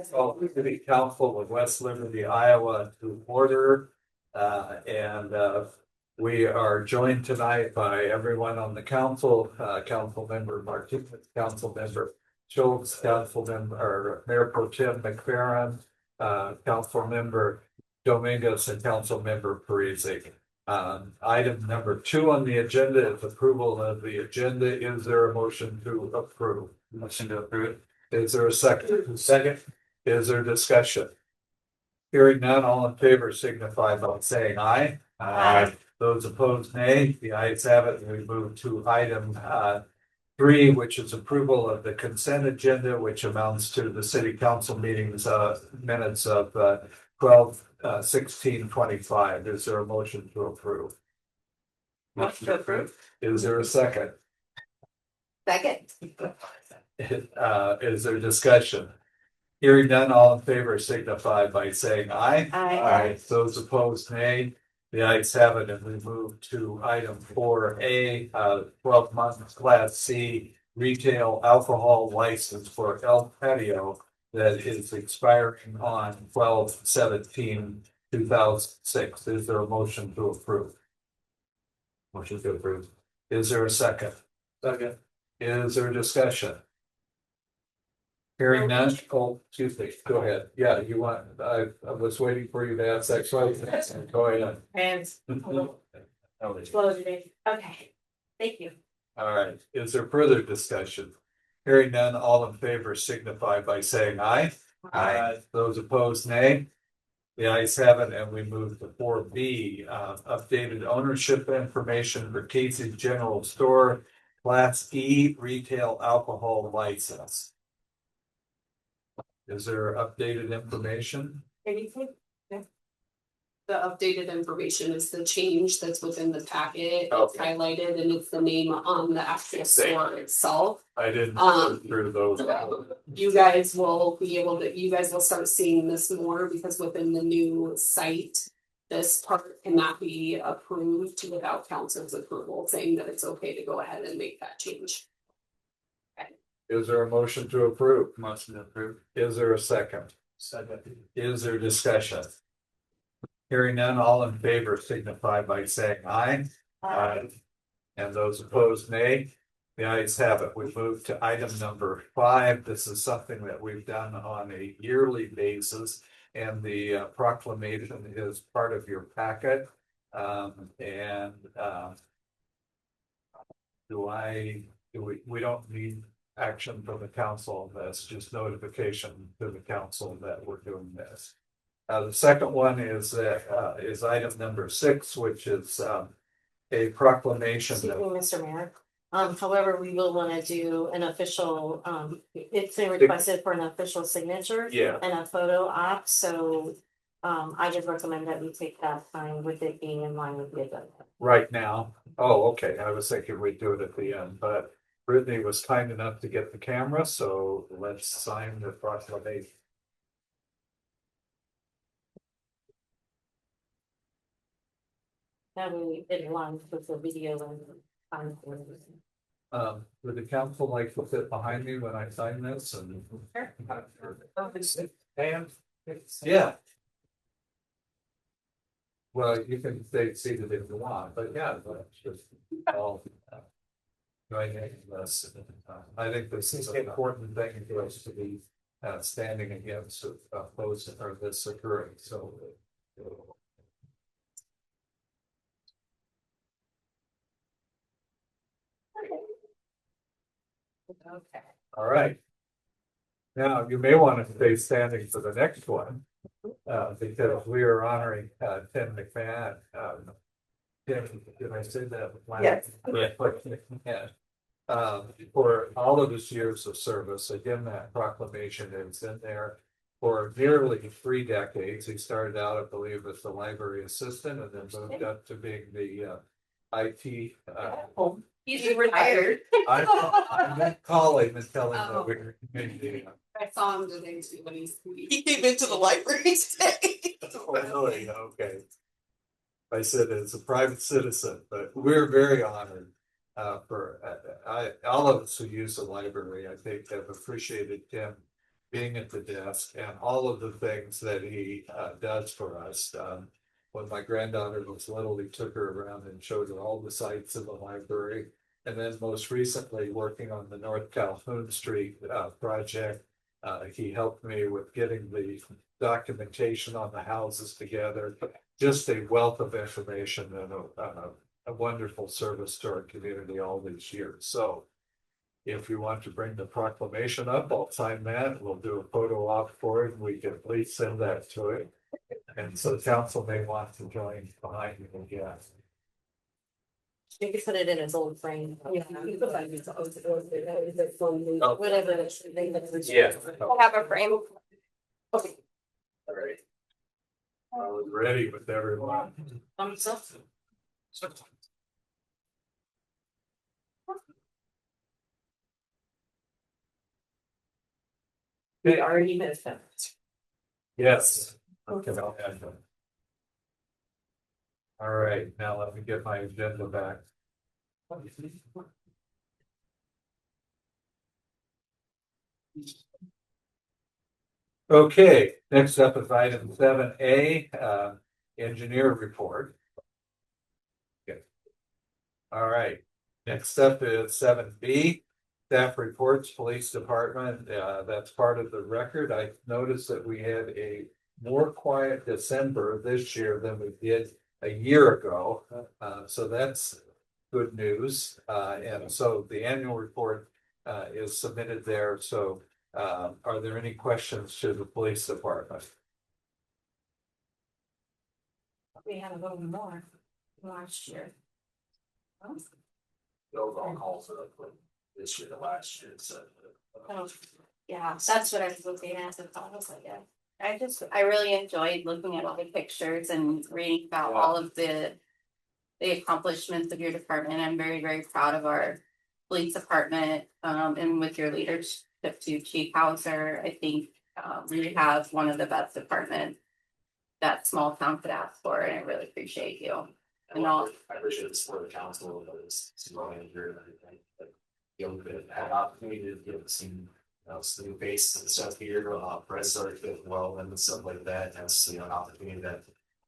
Call the City Council of West Liberty, Iowa to order. We are joined tonight by everyone on the council, Council Member Martinez, Council Member Schiltz, Council Member Mayor ProTem McFerren, Council Member Dominguez, and Council Member Parizek. Item number 2 on the agenda is approval of the agenda. Is there a motion to approve? Motion to approve. Is there a second? Second. Is there discussion? Hearing none, all in favor signify by saying aye. Aye. Those opposed, nay. The ayes have it. We move to item 3, which is approval of the consent agenda, which amounts to the city council meetings minutes of 12/16/25. Is there a motion to approve? Motion to approve. Is there a second? Second. Is there discussion? Hearing none, all in favor signify by saying aye. Aye. Those opposed, nay. The ayes have it, and we move to item 4A, 12-month Class C retail alcohol license for El Patio that is expiring on 12/17/2006. Is there a motion to approve? Motion to approve. Is there a second? Second. Is there discussion? Hearing none, excuse me, go ahead. Yeah, you want, I was waiting for you to ask that question. Go ahead. Hands. Okay, thank you. All right, is there further discussion? Hearing none, all in favor signify by saying aye. Aye. Those opposed, nay. The ayes have it, and we move to 4B, updated ownership information for Casey's General Store, Class E retail alcohol license. Is there updated information? Anything? The updated information is the change that's within the packet. It's Okay. highlighted and it's the name on the actual store itself. I didn't go through those. You guys will start seeing this more because within the new site, this part cannot be approved without council's approval, saying that it's okay to go ahead and make that change. Is there a motion to approve? Motion to approve. Is there a second? Second. Is there discussion? Hearing none, all in favor signify by saying aye. Aye. And those opposed, nay. The ayes have it. We move to item number 5. This is something that we've done on a yearly basis, and the proclamation is part of your packet. We don't need action from the council. That's just notification to the council that we're doing this. The second one is item number 6, which is a proclamation. Excuse me, Mr. Mayor. However, we will want to do an official, it's been requested for an official signature. Yeah. And a photo op, so I just recommend that we take that time with it being in line with the agenda. Right now. Oh, okay. I was thinking we'd do it at the end, but Brittany was kind enough to get the camera, so let's sign the proclamation. That way it aligns with the video and time. Would the council like to sit behind me when I sign this and? And, yeah. Well, you can stay seated if you want, but yeah, but just all. Going in this, I think this is an important thing for us to be standing against opposed or this occurring, so. Okay. All right. Now, you may want to stay standing for the next one, because we are honoring Tim McMahon. Tim, did I say that? Yes. Yeah. For all of his years of service, again, that proclamation is in there for nearly 3 decades. He started out, I believe, as the library assistant and then moved up to being the IT. He's retired. I didn't call him and tell him that we were community. I saw him today too, but He came into the library today. Oh, really? Okay. I said as a private citizen, but we're very honored all of us who use the library, I think, have appreciated Tim being at the desk and all of the things that he does for us. When my granddaughter was little, he took her around and showed her all the sites in the library. And then most recently, working on the North Calhoun Street project, he helped me with getting the documentation on the houses together. Just a wealth of information and a wonderful service to our community all these years. So if you want to bring the proclamation up, I'll sign that. We'll do a photo op for it. We can at least send that to it. And so council may want to join behind me again. You could put it in its old frame. Yeah. Whatever. Yeah. We'll have a frame. Okay. All right. I was ready with everyone. Thumbs up. We already missed them. Yes. Okay, I'll add them. All right, now let me get my agenda back. Okay, next up is item 7A, engineer report. Okay. All right, next up is 7B, staff reports, police department. That's part of the record. I noticed that we had a more quiet December this year than we did a year ago. So that's good news. And so the annual report is submitted there. So are there any questions to the police department? We had a little more last year. Those all calls up this year to last year, so. Yeah, that's what I was looking at, so I was like, yeah. I really enjoyed looking at all the pictures and reading about all of the accomplishments of your department. I'm very, very proud of our police department, and with your leadership to Chief Hauser. I think we have one of the best departments that small town could ask for, and I really appreciate you. And all, I appreciate the support of the council, but it's growing here and everything, but the only bit had an opportunity to get some, some new faces and stuff here, press started fitting well and stuff like that. That's, an opportunity that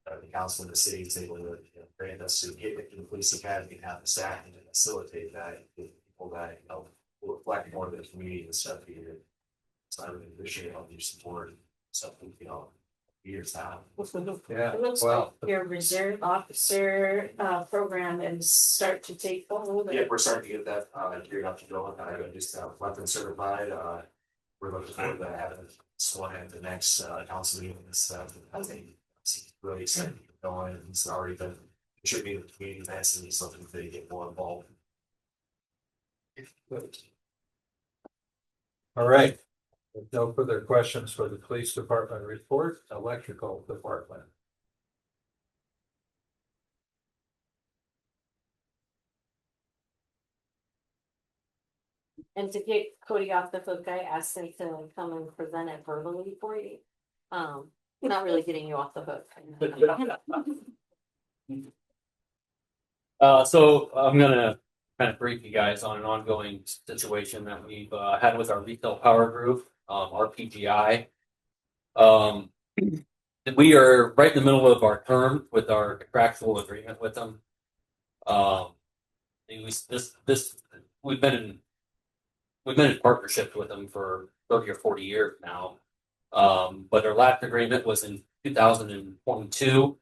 the council and the city is able to grant us to get into the police academy and have the staff and facilitate that with people that, will reflect more of the community and stuff here. So I really appreciate all your support and stuff, years now. Yeah, It looks well, like your reserve officer program is start to take hold. Yeah, we're starting to get that geared up to go. I just weapons certified. We're looking forward to having sworn at the next council meeting and stuff. I think it's really exciting to get going. He's already been contributing to community events and he's looking to get more involved. all right. With no further questions for the police department report, electrical department. And to get Cody off the hook, I asked him to come and present it verbally for you. Not really getting you off the hook. So I'm gonna kind of brief you guys on an ongoing situation that we've had with our retail power group, RPGI. We are right in the middle of our term with our contractual agreement with them. We've been in partnership with them for 30 or 40 years now. But our last agreement was in 2022,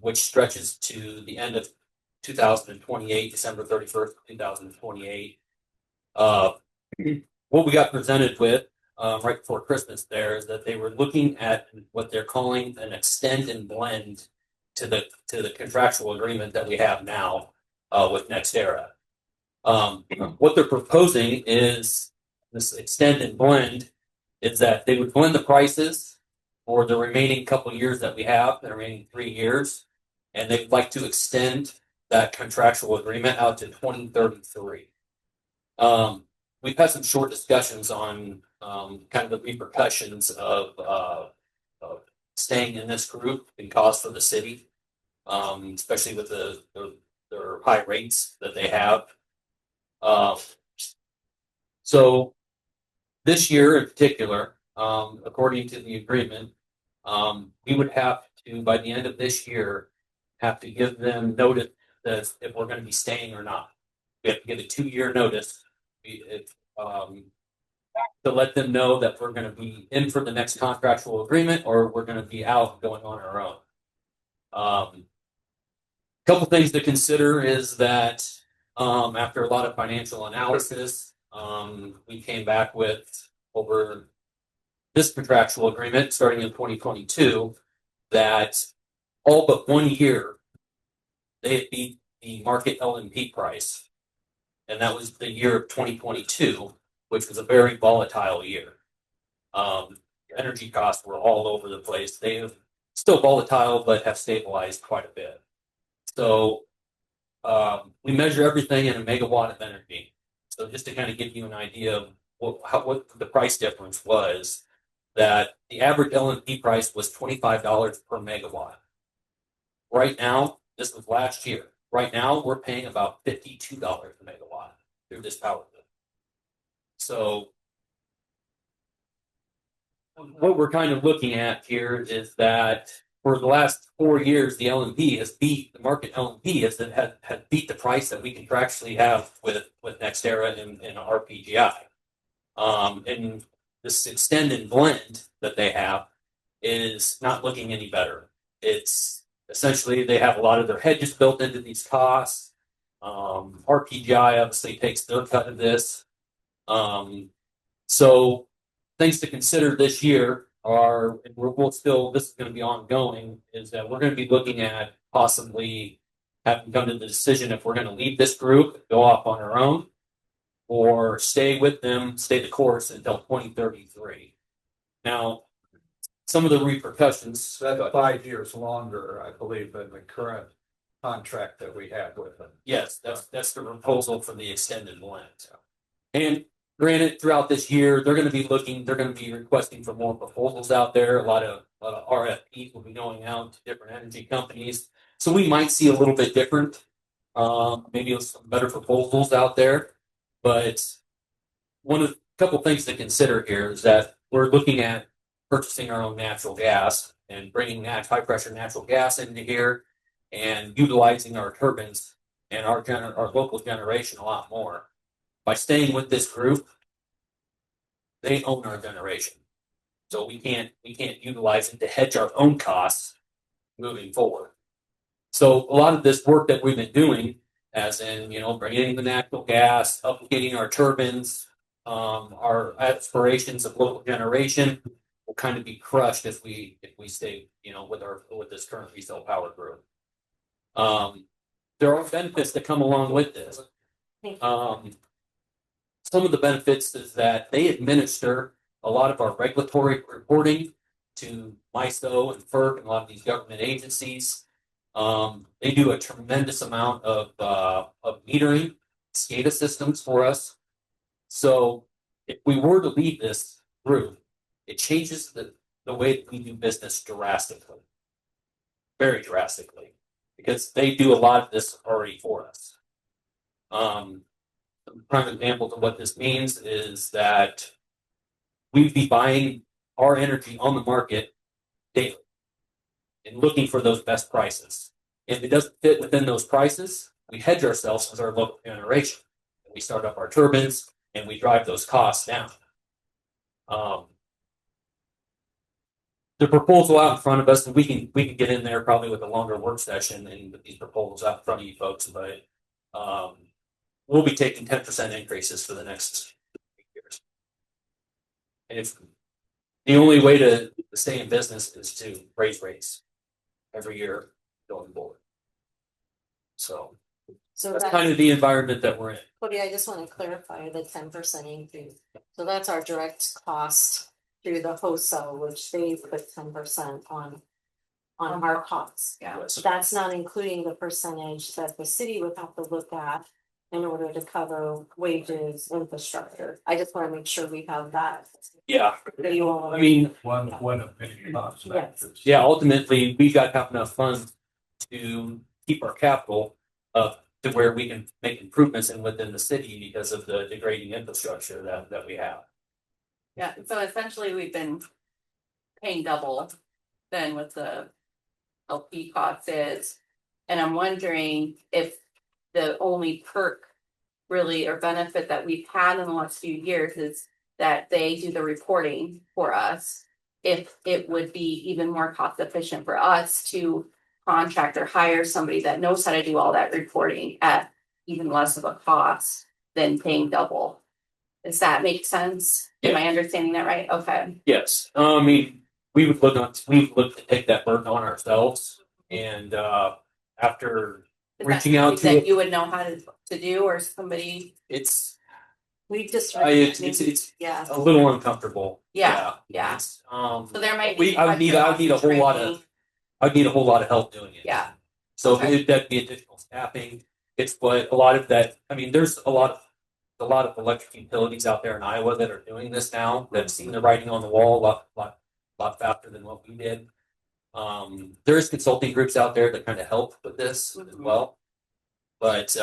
which stretches to the end of 2028, December 31st, 2028. What we got presented with right before Christmas there is that they were looking at what they're calling an extend and blend to the contractual agreement that we have now with NextEra. What they're proposing is this extend and blend is that they would blend the prices for the remaining couple of years that we have, the remaining 3 years, and they'd like to extend that contractual agreement out to 2033. We've had some short discussions on kind of the repercussions of staying in this group and cost for the city, especially with their high rates that they have. So this year in particular, according to the agreement, we would have to, by the end of this year, have to give them notice that if we're going to be staying or not. We have to give a 2-year notice. To let them know that we're going to be in for the next contractual agreement or we're going to be out going on our own. Couple things to consider is that after a lot of financial analysis, we came back with over this contractual agreement starting in 2022 that all but 1 year they had beat the market LNP price. And that was the year of 2022, which was a very volatile year. Energy costs were all over the place. They have still volatile, but have stabilized quite a bit. So we measure everything in a megawatt of energy. So just to kind of give you an idea of what the price difference was, that the average LNP price was $25 per megawatt. Right now, this was last year. Right now, we're paying about $52 a megawatt through this power bill. So what we're kind of looking at here is that for the last 4 years, the LNP has beat the market. LNP has beat the price that we contractually have with NextEra and RPGI. And this extend and blend that they have is not looking any better. It's essentially they have a lot of their hedges built into these costs. RPGI obviously takes their cut of this. So things to consider this year are, and this is going to be ongoing, is that we're going to be looking at possibly having come to the decision if we're going to leave this group, go off on our own, or stay with them, stay the course until 2033. Now, some of the repercussions. That's 5 years longer, I believe, than the current contract that we had with them. Yes, that's the proposal for the extended blend. And granted, throughout this year, they're going to be requesting for more proposals out there. A lot of RFPs will be going out to different energy companies. So we might see a little bit different, maybe some better proposals out there. But a couple things to consider here is that we're looking at purchasing our own natural gas and bringing high pressure natural gas into here and utilizing our turbines and our local generation a lot more. By staying with this group, they own our generation. So we can't utilize it to hedge our own costs moving forward. So a lot of this work that we've been doing, as in, bringing in the natural gas, updating our turbines, our aspirations of local generation will kind of be crushed if we stay, with this current resale power group. There are benefits that come along with this. Some of the benefits is that they administer a lot of our regulatory reporting to MISO and FERC and a lot of these government agencies. They do a tremendous amount of metering, SCADA systems for us. So if we were to leave this group, it changes the way that we do business drastically, very drastically, because they do a lot of this already for us. Prime example of what this means is that we'd be buying our energy on the market daily and looking for those best prices. If it doesn't fit within those prices, we hedge ourselves as our local generation. We start up our turbines and we drive those costs down. The proposal out in front of us, and we can get in there probably with a longer work session and with these proposals out in front of you folks, but we'll be taking 10% increases for the next 8 years. And if the only way to stay in business is to raise rates every year going forward. So that's kind of the environment that we're in. Cody, I just want to clarify the 10% increase. So that's our direct cost through the wholesale, which they put 10% on our costs. Yeah. So that's not including the percentage that the city would have to look at in order to cover wages, infrastructure. I just want to make sure we have that. Yeah. I mean, One opinion. Yes. Yeah, ultimately, we got to have enough funds to keep our capital up to where we can make improvements within the city because of the degrading infrastructure that we have. Yeah, so essentially we've been paying double than what the LP cost is. And I'm wondering if the only perk really or benefit that we've had in the last few years is that they do the reporting for us. If it would be even more cost efficient for us to contract or hire somebody that knows how to do all that reporting at even less of a cost than paying double. Does that make sense? Am I understanding that right? Okay. Yes, I mean, we would look to take that burden on ourselves, and after Is that reaching out something to that you would know how to do, or somebody? it's We just. it's Yeah. a little uncomfortable. Yeah. It's, So there might be. I would need a whole lot of help doing it. Yeah. So Okay. that'd be additional staffing. It's but a lot of that. I mean, there's a lot of electric utilities out there in Iowa that are doing this now. That have seen the writing on the wall a lot faster than what we did. There's consulting groups out there that kind of help with this as well. But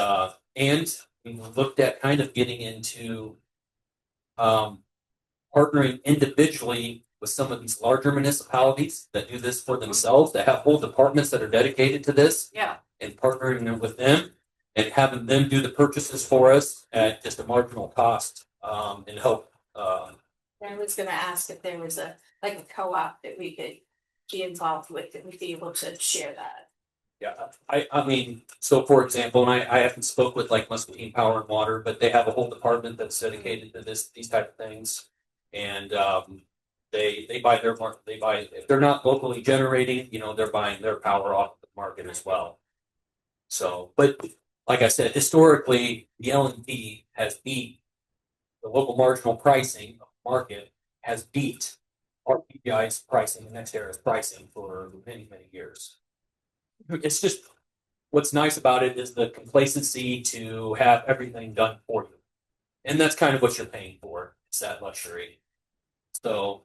and we looked at kind of getting into partnering individually with some of these larger municipalities that do this for themselves, that have whole departments that are dedicated to this, Yeah. and partnering with them and having them do the purchases for us at just a marginal cost and help. I was gonna ask if there was a co-op that we could be involved with, that we'd be able to share that. Yeah, I mean, so for example, and I haven't spoke with like Muscatine Power and Water, but they have a whole department that's dedicated to these type of things, and they buy their market. They buy if they're not locally generating, they're buying their power off the market as well. So, but like I said, historically, the LNP has beat the local marginal pricing of the market has beat RPGI's pricing, the next era's pricing for many years. It's just what's nice about it is the complacency to have everything done for you. And that's kind of what you're paying for. It's that luxury. So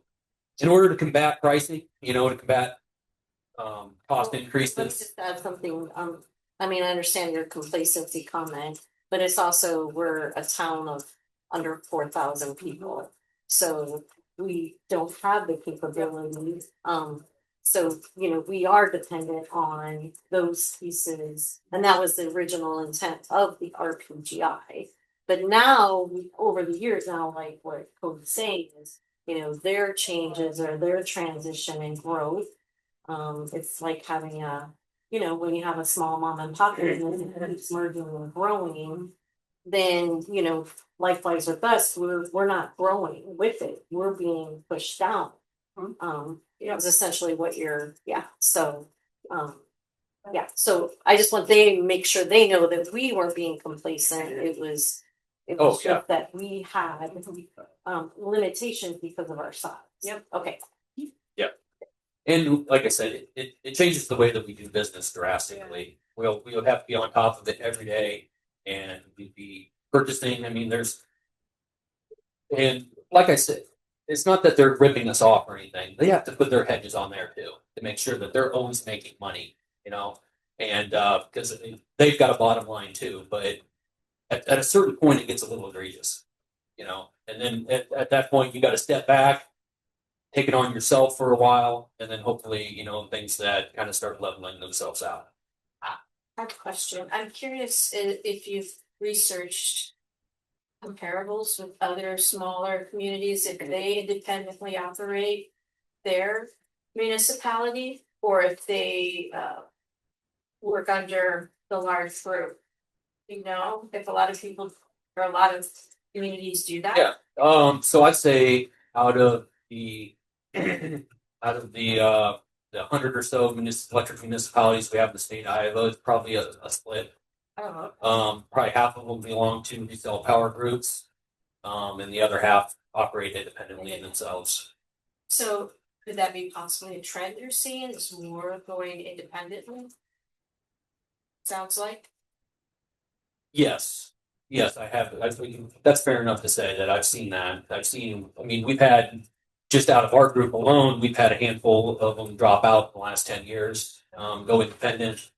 in order to combat pricing, to combat cost Let's increases. just add something, I mean, I understand your complacency comment, but it's also, we're a town of under 4,000 people. So we don't have the capabilities, so, we are dependent on those pieces, and that was the original intent of the RPGI. But now, over the years now, like what Cody's saying is, their changes or their transition and growth. It's like having when you have a small mom and pop business and it's merging and growing, then, likewise with us, we're not growing with it, we're being pushed down. It was essentially what so I just want they make sure they know that we weren't being complacent. It was just that we had limitations because of our size. Yep. Okay. And like I said, it changes the way that we do business drastically. We'll have to be on top of it every day, and we'd be purchasing. I mean, and like I said, it's not that they're ripping us off or anything. They have to put their hedges on there too to make sure that they're always making money, and because they've got a bottom line too. But at a certain point, it gets a little egregious, and then at that point, you got to step back, take it on yourself for a while, and then hopefully, things that kind of start leveling themselves out. I have a question. I'm curious if you've researched comparables with other smaller communities, if they independently operate their municipality, or if they work under the large group. If a lot of people or a lot of communities do that. Yeah. So I'd say out of the 100 or so electric municipalities we have in the state of Iowa, it's probably a split. Probably half of them belong to retail power groups, and the other half operate independently themselves. So could that be possibly a trend you're seeing? Is more going independently? Sounds like. Yes, I have. I think that's fair enough to say that I've seen that. I mean, we've had just out of our group alone, we've had a handful of them drop out in the last 10 years, go independent.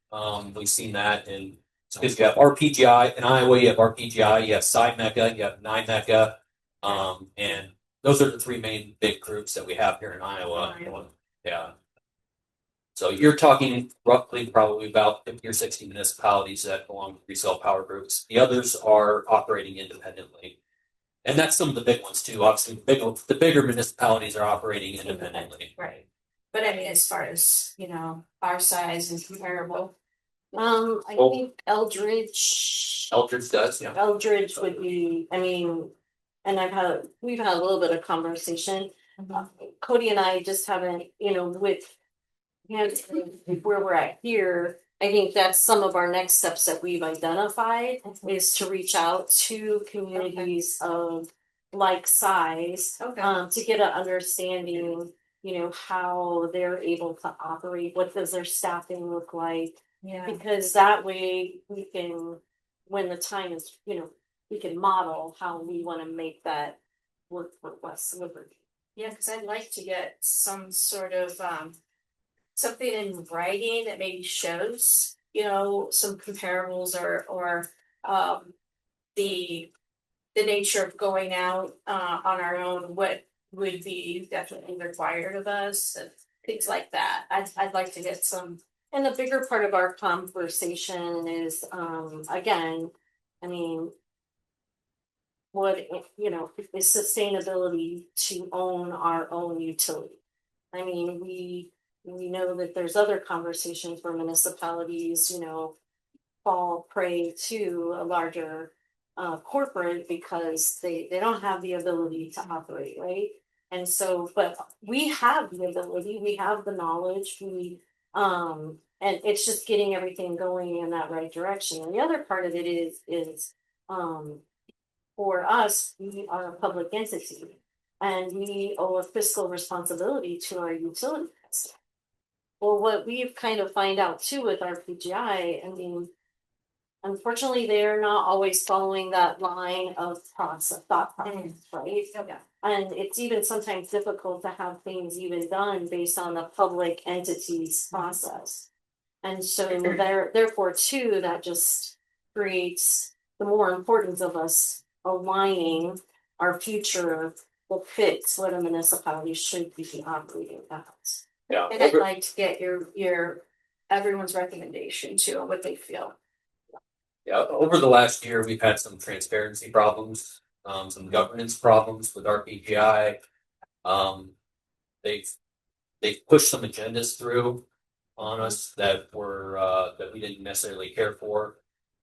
We've seen that, and so because you have RPGI in Iowa, you have RPGI, you have Side Mecca, you have 9 Mecca, and those are the three main big groups that we have here in Iowa. Yeah. So you're talking roughly probably about 50 or 60 municipalities that belong to resale power groups. The others are operating independently. And that's some of the big ones too. Obviously, the bigger municipalities are operating independently. Right. But I mean, as far as, our size is comparable. I Well- think Eldridge. Eldridge does, yeah. Eldridge would be, I mean, and we've had a little bit of conversation. Cody and I just haven't, with where we're at here, I think that's some of our next steps that we've identified is to reach out to communities of like size, Okay. to get an understanding, how they're able to operate, what does their staffing look like? Yeah. Because that way we can, when the time is, we can model how we want to make that work for West Liberty. Yeah, because I'd like to get some sort of something in writing that maybe shows, some comparables or the nature of going out on our own, what would be definitely required of us, and things like that. I'd like to get some. And the bigger part of our conversation is, again, I mean, what, is sustainability to own our own utility. I mean, we know that there's other conversations where municipalities, fall prey to a larger corporate because they don't have the ability to operate, right? And so, but we have the ability, we have the knowledge, and it's just getting everything going in that right direction. And the other part of it is for us, we are a public entity and we owe a fiscal responsibility to our utilities. Well, what we've kind of find out too with our PGI, I mean, unfortunately, they're not always following that line of thought process, right? Yeah. And it's even sometimes difficult to have things even done based on the public entity's process. And so therefore too, that just creates the more importance of us aligning our future that fits what a municipality should be operating as. Yeah. And I'd like to get your everyone's recommendation too, on what they feel. Yeah, over the last year, we've had some transparency problems, some governance problems with our PGI. They've pushed some agendas through on us that we didn't necessarily care for.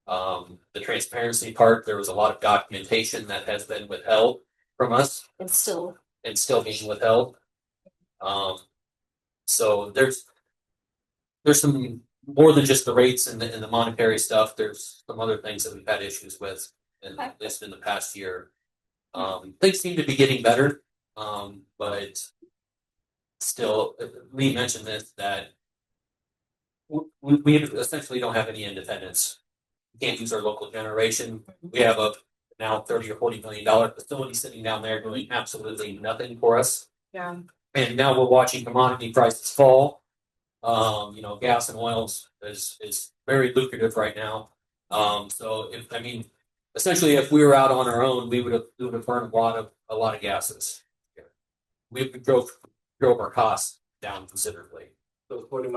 The transparency part, there was a lot of documentation that has been withheld from us And still, and still being withheld. So there's some more than just the rates and the monetary stuff. There's some other things that we've had issues with, and just in the past year. Things seem to be getting better, but still, Lee mentioned this that we essentially don't have any independence. We can't use our local generation. We have a now $30 or $40 million facility sitting down there doing absolutely nothing for us. Yeah. And now we're watching commodity prices fall. Gas and oils is very lucrative right now. So essentially, if we were out on our own, we would have burned a lot of gases. We drove our costs down considerably. So, Cody,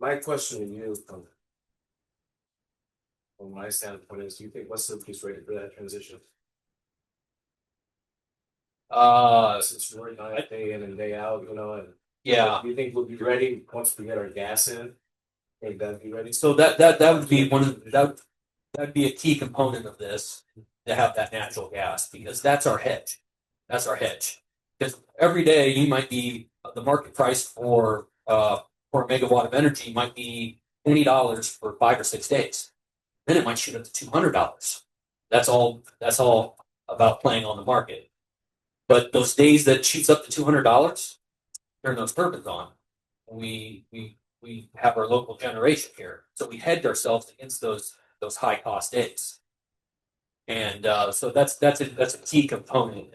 my question to you from my standpoint is, do you think West Liberty's ready for that transition? Since we're not day in and day out, and Yeah. do you think we'll be ready once we get our gas in? Think that'd be ready? So that would be that'd be a key component of this, to have that natural gas, because that's our hedge. That's our hedge. Because every day you might be the market price for a megawatt of energy might be $20 for 5 or 6 days. Then it might shoot up to $200. That's all about playing on the market. But those days that shoots up to $200, turn those turbines on. We have our local generation here, so we hedge ourselves against those high cost days. And so that's a key component.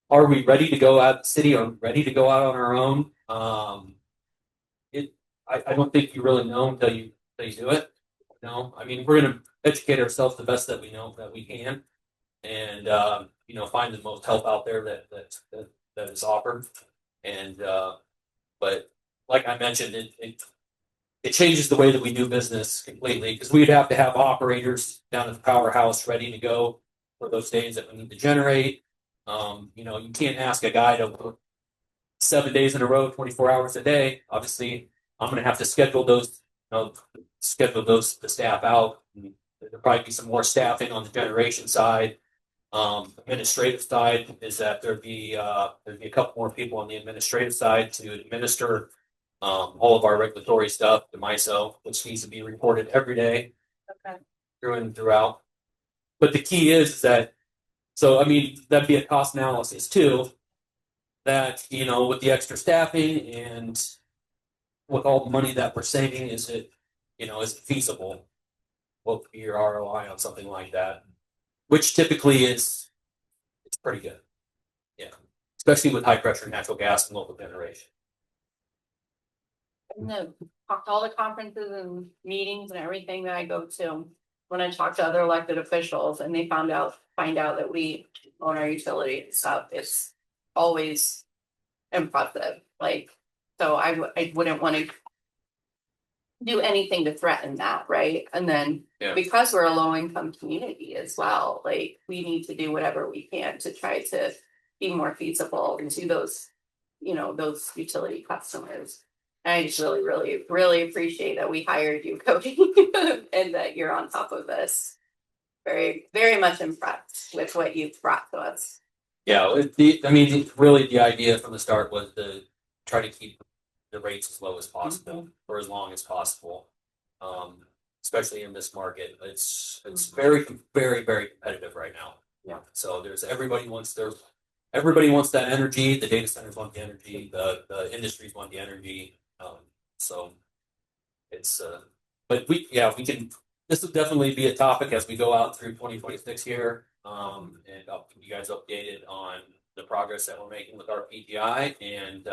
Are we ready to go out of the city? Are we ready to go out on our own? I don't think you really know until you do it. No, I mean, we're going to educate ourselves the best that we know that we can. and find the most help out there that is offered. And but like I mentioned, it changes the way that we do business completely, because we'd have to have operators down at the powerhouse ready to go for those days that we need to generate. You can't ask a guy to work 7 days in a row, 24 hours a day. Obviously, I'm going to have to schedule the staff out. There'll probably be some more staffing on the generation side. Administrative side is that there'd be a couple more people on the administrative side to administer all of our regulatory stuff, the MISO, which needs to be reported every day Okay. through and throughout. But the key is that, so I mean, that'd be a cost analysis too. That with the extra staffing and with all the money that we're saving, is it feasible? What would be your ROI on something like that? Which typically it's pretty good. Yeah. Especially with high pressure natural gas and local generation. And all the conferences and meetings and everything that I go to, when I talk to other elected officials and they find out that we own our utility and stuff, it's always impressive. Like, so I wouldn't want to do anything to threaten that, right? And then because we're a low income community as well, like we need to do whatever we can to try to be more feasible to those utility customers. And I just really, really, really appreciate that we hired you, Cody, and that you're on top of this. Very, very much impressed with what you've brought to us. Yeah, really the idea from the start was to try to keep the rates as low as possible for as long as possible. Especially in this market, it's very, very, very competitive right now. Yeah. So everybody wants that energy. The data centers want the energy. The industries want the energy. So it's but we can. This will definitely be a topic as we go out through 2026 here. And I'll keep you guys updated on the progress that we're making with our PTI and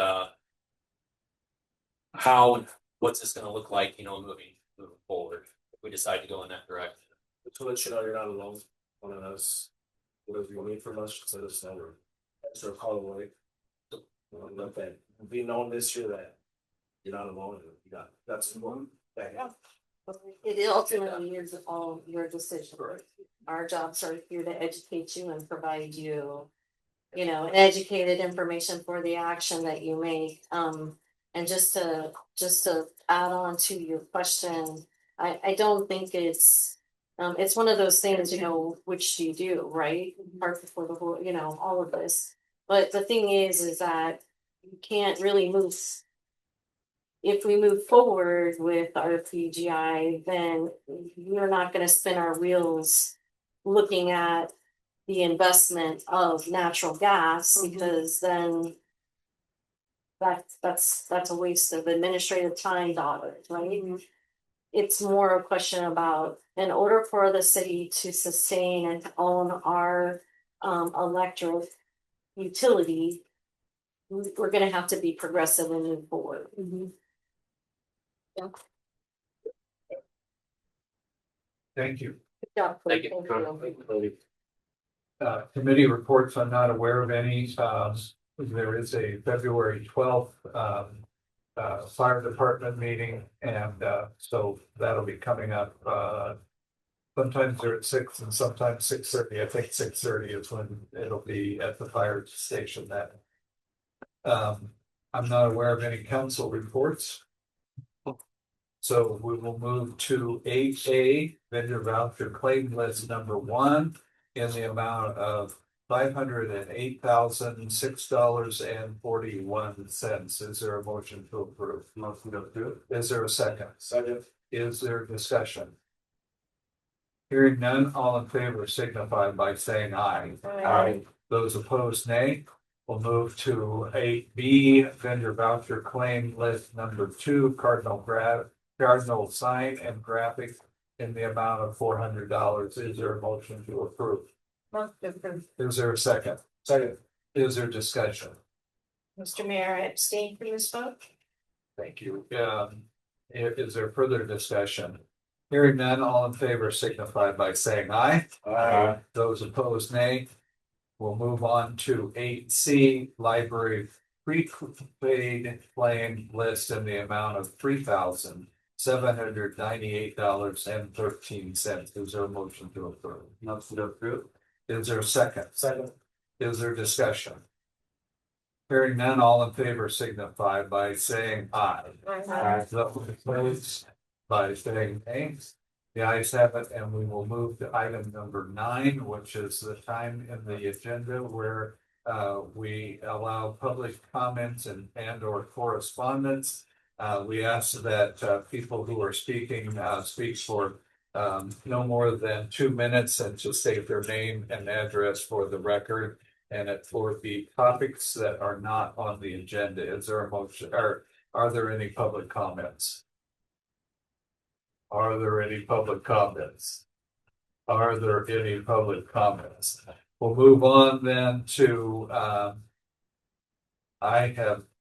what's this going to look like, moving forward if we decide to go in that direction. To let you know you're not alone. One of us, whatever you need from us, just let us know. Or answer a call away. Let that be known this year that you're not alone. You got someone that It ultimately is all your decision. Right. Our jobs are here to educate you and provide you, educated information for the action that you make. And just to add on to your question, I don't think it's one of those things, which do you do, right? Part before the whole, all of this. But the thing is that you can't really move. If we move forward with our PGI, then we're not going to spin our wheels looking at the investment of natural gas, because then that's a waste of administrative time dollars, right? It's more a question about, in order for the city to sustain and own our electric utility, we're going to have to be progressive and move forward. Yeah. Thank you. Good job. Thank you. Committee reports, I'm not aware of any. There is a February 12th fire department meeting, and so that'll be coming up. Sometimes they're at 6 and sometimes 6:30. I think 6:30 is when it'll be at the fire station. That I'm not aware of any council reports. So we will move to 8A, vendor voucher claim list number 1 in the amount of $508,006.41. Is there a motion to approve? Motion to approve. Is there a second? Second. Is there discussion? Hearing none, all in favor signify by saying aye. Aye. Those opposed, nay. We'll move to 8B, vendor voucher claim list number 2, Cardinal sign and graphic in the amount of $400. Is there a motion to approve? Motion to approve. Is there a second? Second. Is there discussion? Mr. Mayor, I abstain from this vote. Thank you. Is there further discussion? Hearing none, all in favor signify by saying aye. Aye. Those opposed, nay. We'll move on to 8C, library prepaid claim list in the amount of $3,798.13. Is there a motion to approve? Motion to approve. Is there a second? Second. Is there discussion? Hearing none, all in favor signify by saying aye. Those opposed by saying nay. The ayes have it, and we will move to item number 9, which is the time in the agenda where we allow public comments and or correspondence. We ask that people who are speaking speak for no more than 2 minutes and to state their name and address for the record. And for the topics that are not on the agenda, is there a motion, or are there any public comments? Are there any public comments? Are there any public comments? We'll move on then to,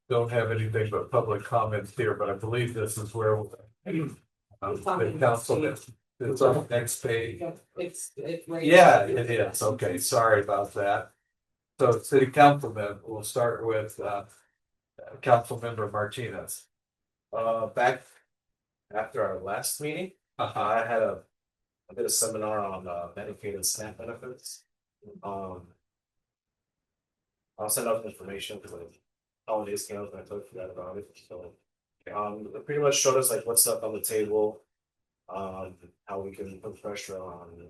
don't have anything but public comments here, but I believe this is where the council is. It's on the next page. It's right. Yeah, it is. Okay, sorry about that. So city councilman, we'll start with Councilmember Martinez. Back after our last meeting, I had a did a seminar on Medicaid and SNAP benefits. I'll send out information because like holidays came up and I totally forgot about it. So it pretty much showed us like what's up on the table, how we can put pressure on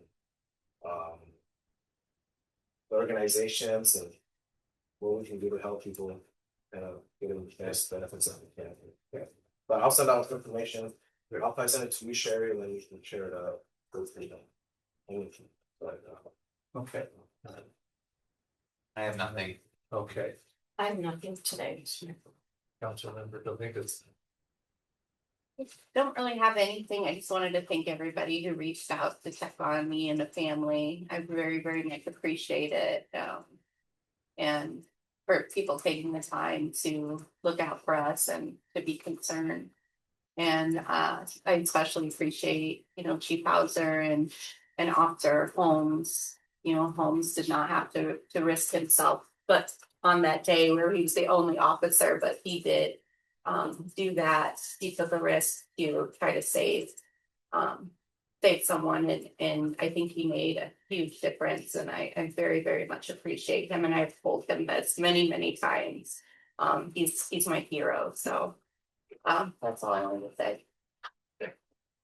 the organizations and what we can do to help people get the best benefits that we can. Yeah. But I'll send out information. I'll probably send it to you, Shari, and then you can share it with them. Okay, I have nothing. okay. I have nothing today. Councilmember Dominguez. Don't really have anything. I just wanted to thank everybody who reached out to check on me and the family. I very, very much appreciate it. And for people taking the time to look out for us and to be concerned. And I especially appreciate, Chief Bowser and Officer Holmes. Holmes did not have to risk himself, but on that day where he was the only officer, but he did do that. He took a risk to try to save someone, and I think he made a huge difference. And I very, very much appreciate him, and I've told him this many, many times. He's my hero. So that's all I wanted to say.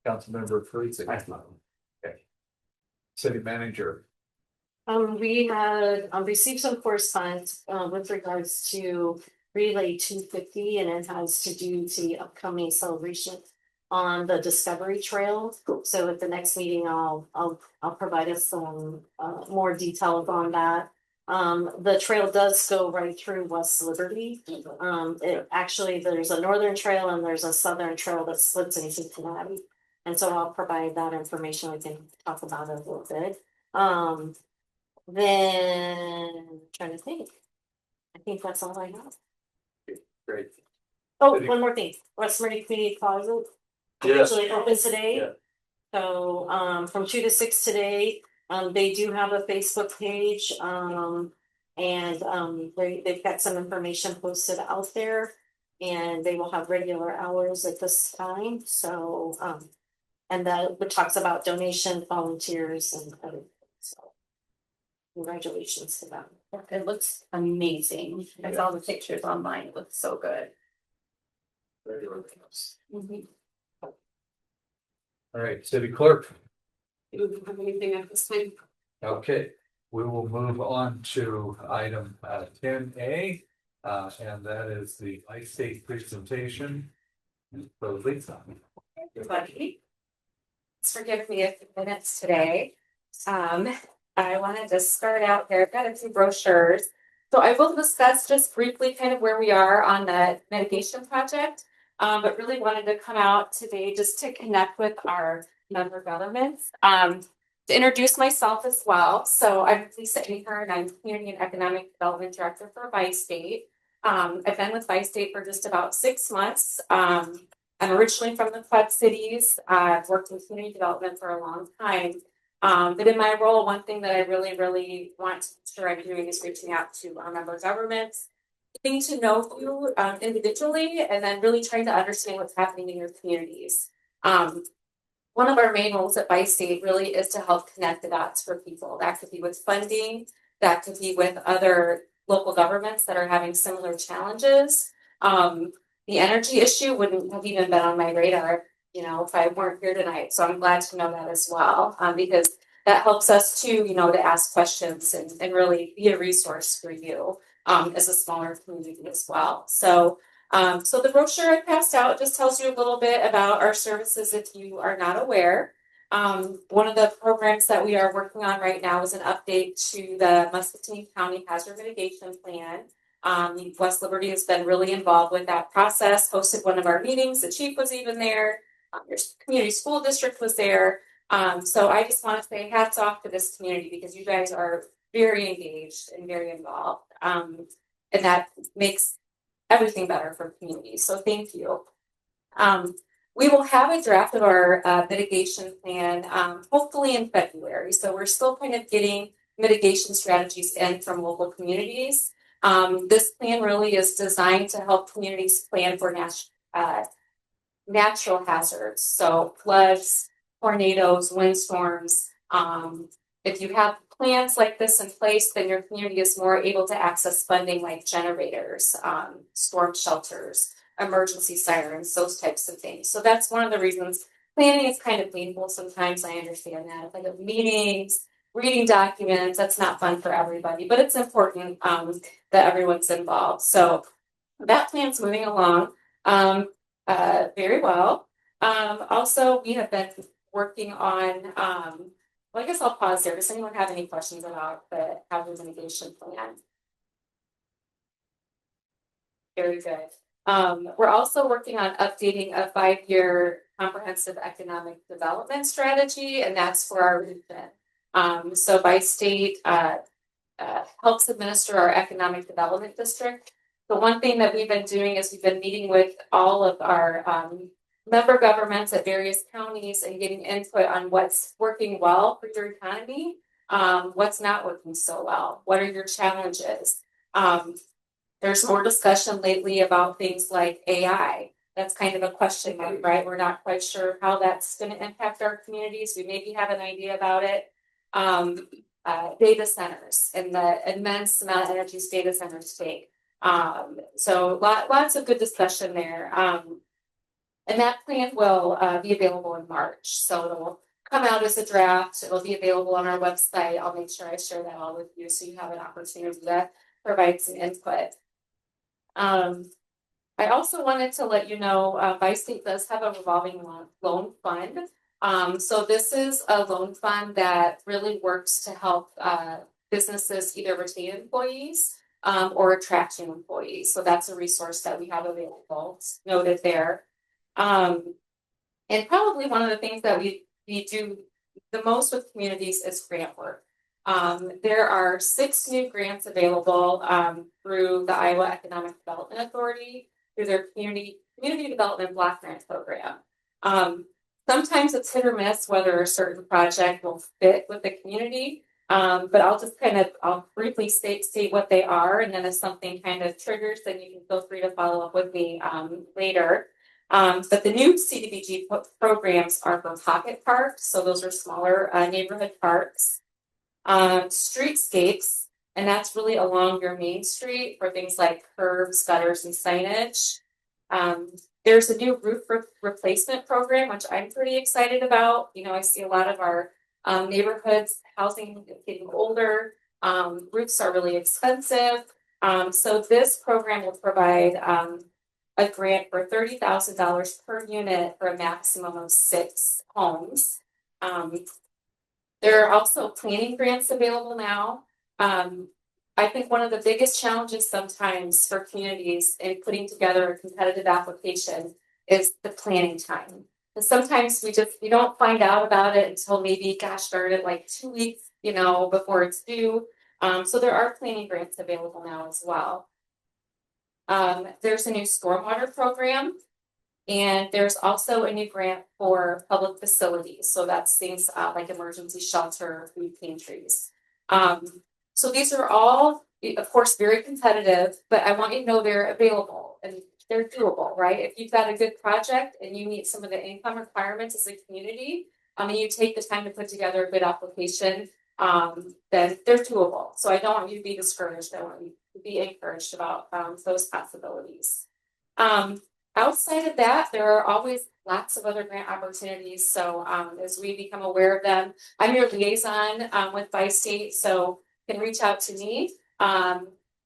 Councilmember Parizek. Okay. City manager. We had received some correspondence with regards to Relay 250, and it has to do to the upcoming celebration on the Discovery Trail. So at the next meeting, I'll provide us some more details on that. The trail does go right through West Liberty. There's a northern trail and there's a southern trail that splits into Cincinnati. And so I'll provide that information. We can talk about it a little bit. Then trying to think. I think that's all I have. Great. Oh, one more thing. West Liberty Community Closet actually opens today. Yeah. So from 2 to 6 today. They do have a Facebook page, and they've got some information posted out there, and they will have regular hours at this time. So, and that talks about donation, volunteers, and everything. So, congratulations to them. It looks amazing. I saw the pictures online. It looks so good. Very organized. All right, city clerk. You don't have anything at this time? Okay, we will move on to item 10A, and that is the I-State presentation. So Lisa. Everybody. Forgive me a few minutes today. I wanted to start out here. I've got a few brochures. So I will discuss just briefly kind of where we are on the mitigation project. But really wanted to come out today just to connect with our member governments. To introduce myself as well. So I'm Lisa Ahern. I'm Community and Economic Development Director for Bi-State. I've been with Bi-State for just about 6 months. I'm originally from the Quad Cities. I've worked in community development for a long time. But in my role, one thing that I really want to ensure I'm doing is reaching out to our member governments, getting to know you individually, and then really trying to understand what's happening in your communities. One of our main roles at Vice State really is to help connect the dots for people. That could be with funding, that could be with other local governments that are having similar challenges. The energy issue wouldn't have even been on my radar, if I weren't here tonight. So I'm glad to know that as well, because that helps us to ask questions and really be a resource for you as a smaller community as well. So the brochure I passed out just tells you a little bit about our services if you are not aware. One of the programs that we are working on right now is an update to the Muscatine County Hazard Mitigation Plan. West Liberty has been really involved with that process, hosted one of our meetings. The chief was even there. Your community school district was there. So I just want to say hats off to this community because you guys are very engaged and very involved. And that makes everything better for communities. So thank you. We will have a draft of our mitigation plan hopefully in February. So we're still kind of getting mitigation strategies in from local communities. This plan really is designed to help communities plan for natural hazards. So floods, tornadoes, windstorms. If you have plans like this in place, then your community is more able to access funding like generators, storm shelters, emergency sirens, those types of things. So that's one of the reasons planning is kind of painful sometimes. I understand that. If I have meetings, reading documents, that's not fun for everybody, but it's important that everyone's involved. So that plan's moving along very well. Also, we have been working on well, I guess I'll pause there. Does anyone have any questions about the hazard mitigation plan? Very good. We're also working on updating a 5-year comprehensive economic development strategy, and that's for our region. So Vice State helps administer our economic development district. The one thing that we've been doing is we've been meeting with all of our member governments at various counties and getting input on what's working well for your economy, what's not working so well, what are your challenges. There's more discussion lately about things like AI. That's kind of a question mark, right? We're not quite sure how that's going to impact our communities. We maybe have an idea about it. Data centers and the immense amount of energy data centers take. So lots of good discussion there. And that plan will be available in March. So it'll come out as a draft. It'll be available on our website. I'll make sure I share that all with you so you have an opportunity to provide some input. I also wanted to let you know, Vice State does have a revolving loan fund. So this is a loan fund that really works to help businesses either retain employees or attract new employees. So that's a resource that we have available. It's noted there. And probably one of the things that we do the most with communities is grant work. There are 6 new grants available through the Iowa Economic Development Authority through their community development block grant program. Sometimes it's hit or miss whether a certain project will fit with the community. But I'll briefly state what they are, and then if something kind of triggers, then you can feel free to follow up with me later. But the new CDBG programs are for pocket parks, so those are smaller neighborhood parks. Streetscapes, and that's really along your main street for things like curbs, gutters, and signage. There's a new roof replacement program, which I'm pretty excited about. I see a lot of our neighborhoods, housing getting older, roofs are really expensive. So this program will provide a grant for $30,000 per unit for a maximum of 6 homes. There are also planning grants available now. I think one of the biggest challenges sometimes for communities in putting together a competitive application is the planning time. And sometimes we don't find out about it until maybe, gosh darn it, like 2 weeks, before it's due. So there are planning grants available now as well. There's a new stormwater program. And there's also a new grant for public facilities, so that's things like emergency shelter, food pantries. So these are all, of course, very competitive, but I want you to know they're available and they're doable, right? If you've got a good project and you meet some of the income requirements as a community, and you take the time to put together a good application, then they're doable. So I don't want you to be discouraged. I want you to be encouraged about those possibilities. Outside of that, there are always lots of other grant opportunities. So as we become aware of them, I'm your liaison with Bi-State, so you can reach out to me.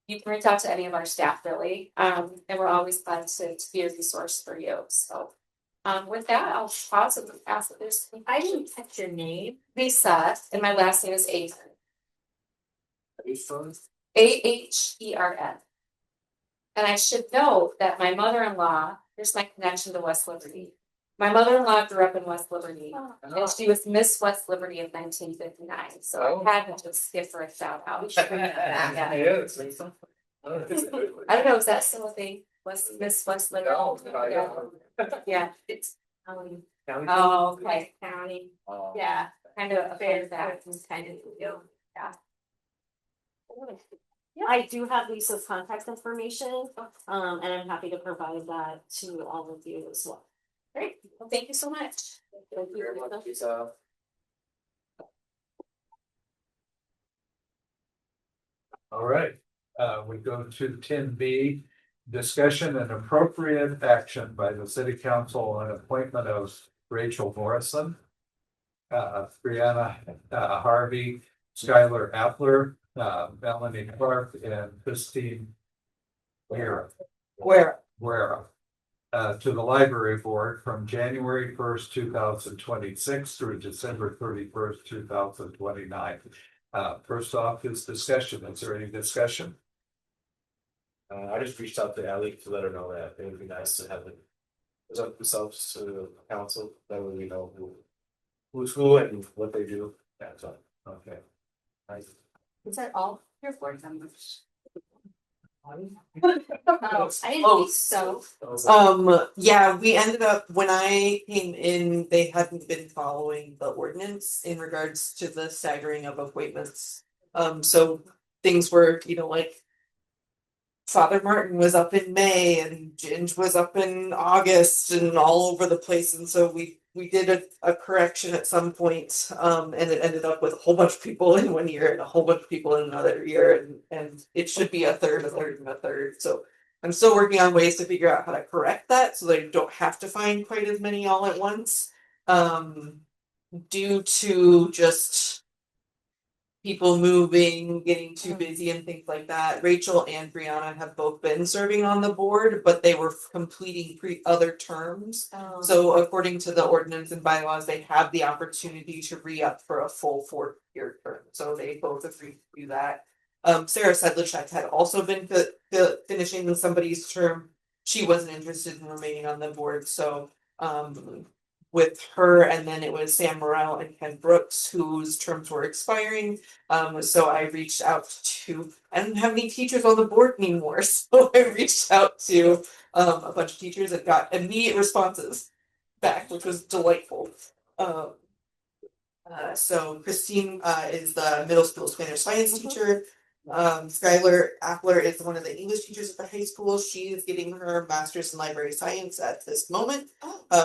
You can reach out to any of our staff really, and we're always glad to be a resource for you. So with that, I'll pause and ask if there's. I didn't catch your name. Lisa, and my last name is Ahern. Ahern. And I should note that my mother-in-law, here's my connection to West Liberty. My mother-in-law grew up in West Liberty, and she was Miss West Liberty of 1959. So I had to just give her a shout out. We should bring that back. Yeah. I don't know, is that still a thing? Miss West Liberty? Yeah, it's oh, okay, County. yeah, kind of a fair that. Kind of, Yeah. I do have Lisa's contact information, and I'm happy to provide that to all of you as well. Great, well, thank you so much. Thank you very much, Lisa. All right, we go to 10B, discussion and appropriate action by the city council on appointment of Rachel Morrison, Brianna Harvey, Skylar Appler, Melanie Clark, and Christine Guerra to the library board from January 1st, 2026 through December 31st, 2029. First off is discussion. Is there any discussion? I just reached out to Ally to let her know that it would be nice to have it present themselves to the council, that way we know who's who and what they do. That's all. Okay. Nice. Is that all your board members? I didn't think so. Yeah, we ended up, when I came in, they hadn't been following the ordinance in regards to the staggering of appointments. So things were, like Father Martin was up in May and Ginge was up in August and all over the place. And so we did a correction at some point, and it ended up with a whole bunch of people in 1 year and a whole bunch of people in another year. And it should be a third, and a third. So I'm still working on ways to figure out how to correct that so they don't have to find quite as many all at once. Due to just people moving, getting too busy and things like that. Rachel and Brianna have both been serving on the board, but they were completing other terms. So according to the ordinance and bylaws, they have the opportunity to re-up for a full 4-year term. So they both agreed to do that. Sarah Sedlacek had also been finishing somebody's term. She wasn't interested in remaining on the board. So with her, and then it was Sam Morrell and Ken Brooks whose terms were expiring. So I reached out to, I don't have any teachers on the board anymore, so I reached out to a bunch of teachers and got immediate responses back, which was delightful. So Christine is the middle school Spanish science teacher. Skylar Appler is one of the English teachers at the high school. She is getting her master's in library science at this moment.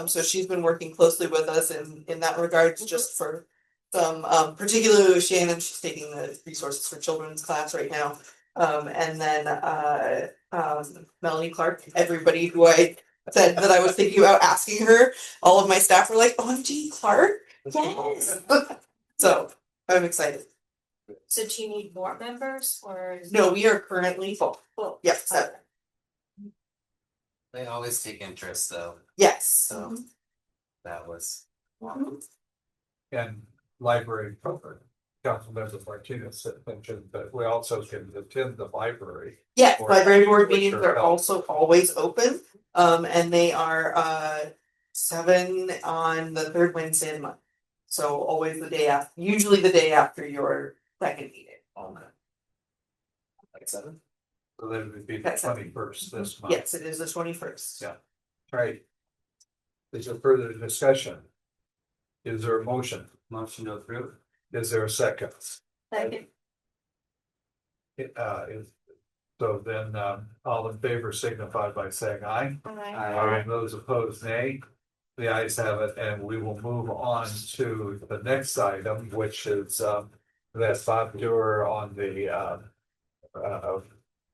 So she's been working closely with us in that regards, just for some, particularly with Shannon, she's taking the resources for children's class right now. And then Melanie Clark, everybody who I said that I was thinking about asking her, all of my staff were like, OMG, Clark? Yes. So I'm excited. So do you need more members or? No, we are currently full. Yep, 7. They always take interest though, Yes. so that was. And library program. Councilmember Martinez mentioned that we also can attend the library. Yes, library board Which meetings are are also always open. And they are 7 on the 3rd Wednesday of the month. So always the day after, usually the day after your second meeting. Okay. Like 7? So that would be the That's 21st this month. Yes, it is the 21st. Yeah. Right. Is there further discussion? Is there a motion? Motion to approve. Is there a second? Second. So then, all in favor signify by saying aye. Aye. Those opposed, nay. The ayes have it, and we will move on to the next item, which is, that Voucher on the,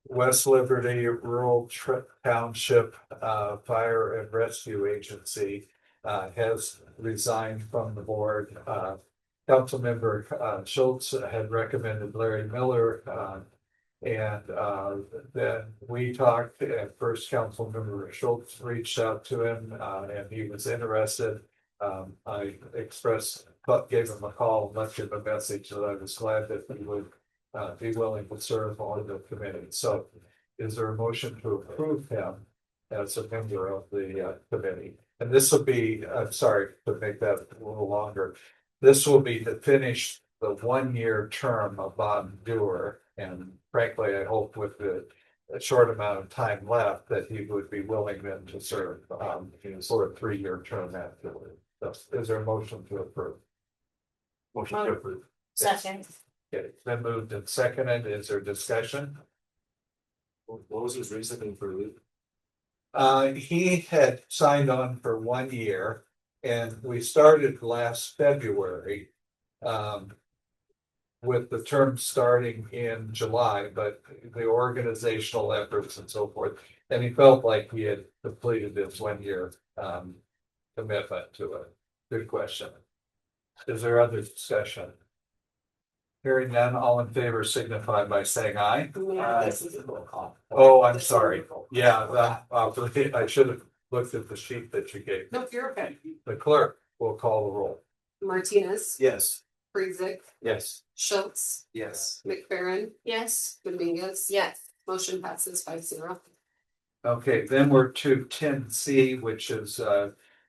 West Liberty Rural Township, Fire and Rescue Agency, has resigned from the board. Councilmember Schiltz had recommended Larry Miller, and then we talked, and first Councilmember Schiltz reached out to him, and he was interested. I gave him a call, and left him a message that I was glad that he would be willing to serve on the committee. So is there a motion to approve him as a member of the committee? And this will be, I'm sorry to make that a little longer. This will be to finish the 1 year term of Bob Dewar. And frankly, I hope with the short amount of time left that he would be willing then to serve for a 3 year term afterward. So is there a motion to approve? Motion to approve. Second. Okay, it's been moved and seconded. Is there discussion? What was his reasoning for leaving? He had signed on for 1 year and we started last February. With the term starting in July, but the organizational efforts and so forth. And he felt like he had completed his 1 year commitment to it. Good question. Is there other discussion? Hearing none, all in favor signify by saying aye. This is a roll call. Oh, I'm sorry. Yeah, I should have looked at the sheet that you gave. Nope, you're okay. The clerk will call the roll. Martinez, Yes. Parizek, Yes. Schiltz, Yes. McFerren, Yes. Dominguez. Yes. Motion passes 5-0. Okay, then we're to 10C, which is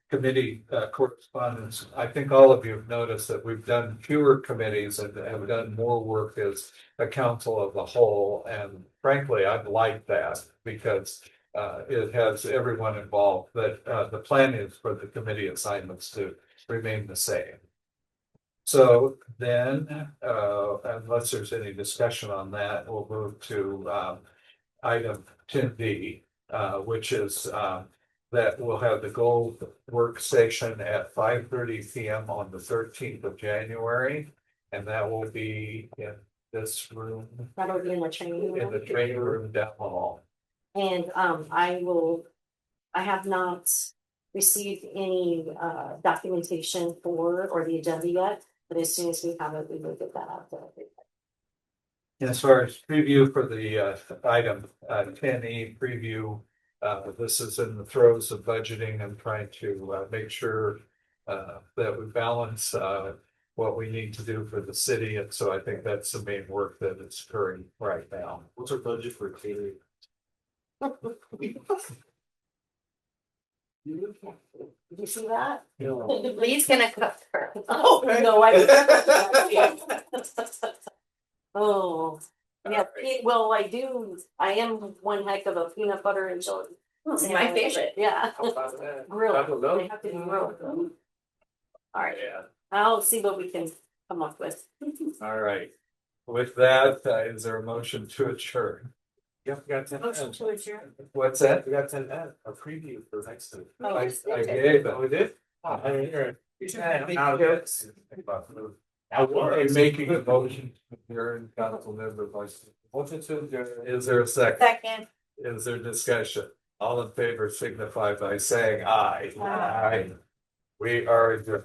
committee correspondence. I think all of you have noticed that we've done fewer committees and have done more work as a council of the whole. And frankly, I'd like that because it has everyone involved. But the plan is for the committee assignments to remain the same. So then, unless there's any discussion on that, we'll move to item 10D, which is that we'll have the gold workstation at 5:30 p.m. on the 13th of January. And that will be in this room, That'll be in the training room. in the training room down the hall. And I have not received any documentation or the agenda yet, but as soon as we have it, we will get that out there. As far as preview for the item 10E preview, this is in the throes of budgeting and trying to make sure that we balance what we need to do for the city. And so I think that's the main work that is occurring right now. What's our budget for catering? Did you see that? Lee's gonna cook for us. Oh, no, I. Oh, yeah, well, I am one heck of a peanut butter and jelly. It's my favorite. Yeah. Grilled, Grilled. they have to be grilled. All right, Yeah. I'll see what we can come up with. All right. With that, is there a motion to adjourn? Yeah, we got 10. What's that? We got 10, a preview for next time. I gave it. Oh, we did? I mean, Now, making a motion to adjourn, council member vice. Motion to adjourn. Is there a second? Second. Is there discussion? All in favor signify by saying aye. Aye. We are adjourned.